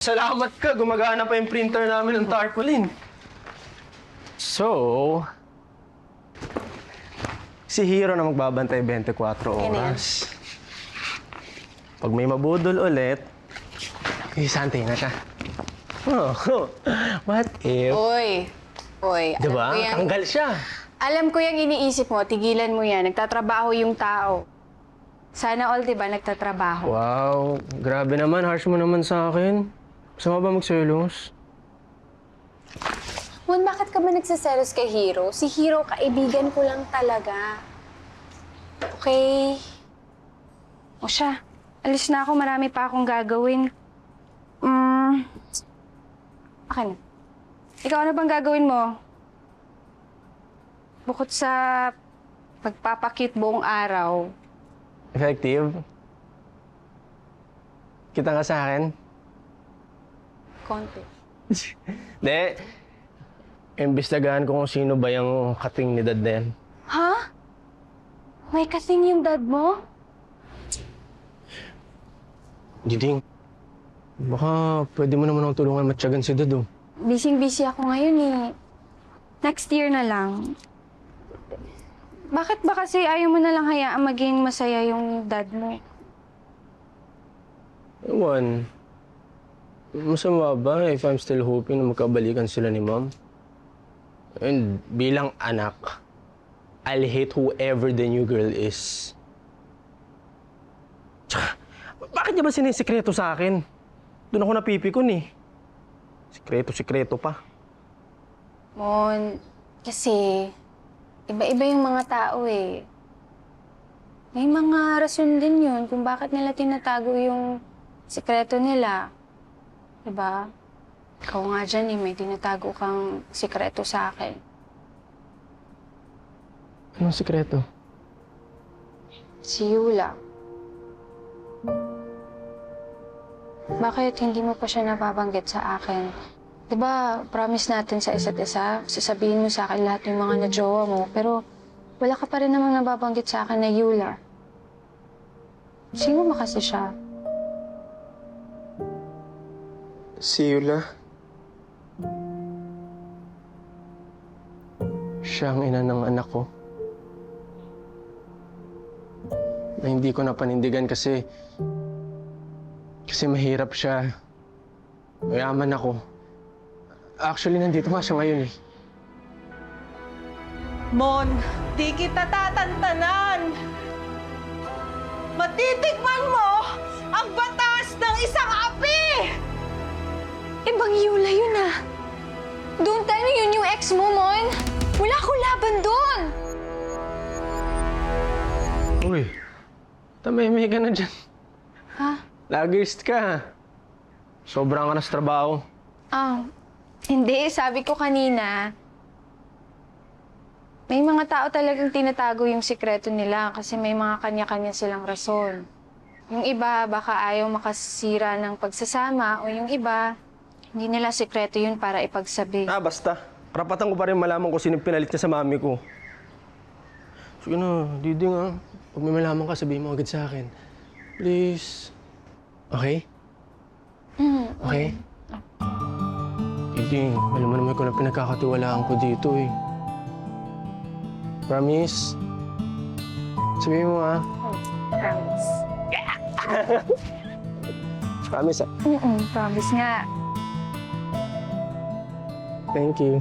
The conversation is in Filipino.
Salamat ka, gumagana pa yung printer namin ng tarpaulin. So, si Hero na magbabantay 24 oras. Pag may mabudol ulit, isantay na siya. Oh, what if? Oy, Diba? Tanggal siya. Alam ko yung iniisip mo, tigilan mo yan. Nagtatrabaho yung tao. Sana all, diba, nagtatrabaho. Wow, grabe naman. Harsh mo naman sa akin. Gusto mo ba magselos? Mon, bakit ka ba nagsiselos kay Hero? Si Hero, kaibigan ko lang talaga. Okay? O siya, alis na ako. Marami pa akong gagawin. Okay na. Ikaw, ano bang gagawin mo? Bukod sa pagpapakit buong araw. Effective? Kita ka sa akin? Konti. De, imbestigahan ko kung sino ba yung kating ni Dad na yan. Ha? May kasing yung dad mo? Diding, baka pwede mo naman akong tulungan matyagan si Dad, oh. Busy-busy ako ngayon eh. Next year na lang. Bakit ba kasi ayaw mo na lang hayaan maging masaya yung dad mo? Ewan. Masama ba if I'm still hoping na magkabalikan sila ni Mom? And bilang anak, I'll hate whoever the new girl is. Tsaka, bakit niya ba sinisikreto sa akin? Doon ako napipikon eh. Sikreto pa. Mon, kasi iba-iba yung mga tao eh. May mga rason din yun kung bakit nila tinatago yung sikreto nila. Diba? Ikaw nga dyan eh, may tinatago kang sikreto sa akin. Anong sikreto? Si Yula. Bakit hindi mo pa siya nababanggit sa akin? Diba, promise natin sa isa't isa, sasabihin mo sa akin lahat yung mga najowa mo, pero wala ka pa rin namang nababanggit sa akin na Yula. Sino ba kasi siya? Si Yula. Siya ang ina ng anak ko. Na hindi ko napanindigan kasi mahirap siya. Mayaman ako. Actually, nandito nga siya ngayon eh. Mon, di kita tatantanan. Matitikman mo ang batas ng isang api! Ibang Yula yun ah. Don't tell me yun yung ex mo, Mon. Wala akong laban doon. Uy, tamay-may ka na dyan. Ha? Lagist ka. Sobrang ka na sa trabaho. Hindi. Sabi ko kanina, may mga tao talagang tinatago yung sikreto nila kasi may mga kanya-kanya silang rason. Yung iba, baka ayaw makasira ng pagsasama o yung iba, hindi nila sikreto yun para ipagsabi. Basta. Karapatan ko pa rin malaman kung sino pinalit niya sa mami ko. Sige na, Diding ah. Pag may malaman ka, sabihin mo agad sa akin. Please. Okay? Okay? Diding, alam mo naman ko na pinagkakatiwalaan ko dito eh. Promise? Sabihin mo ah. Promise. Promise ah. Promise nga. Thank you.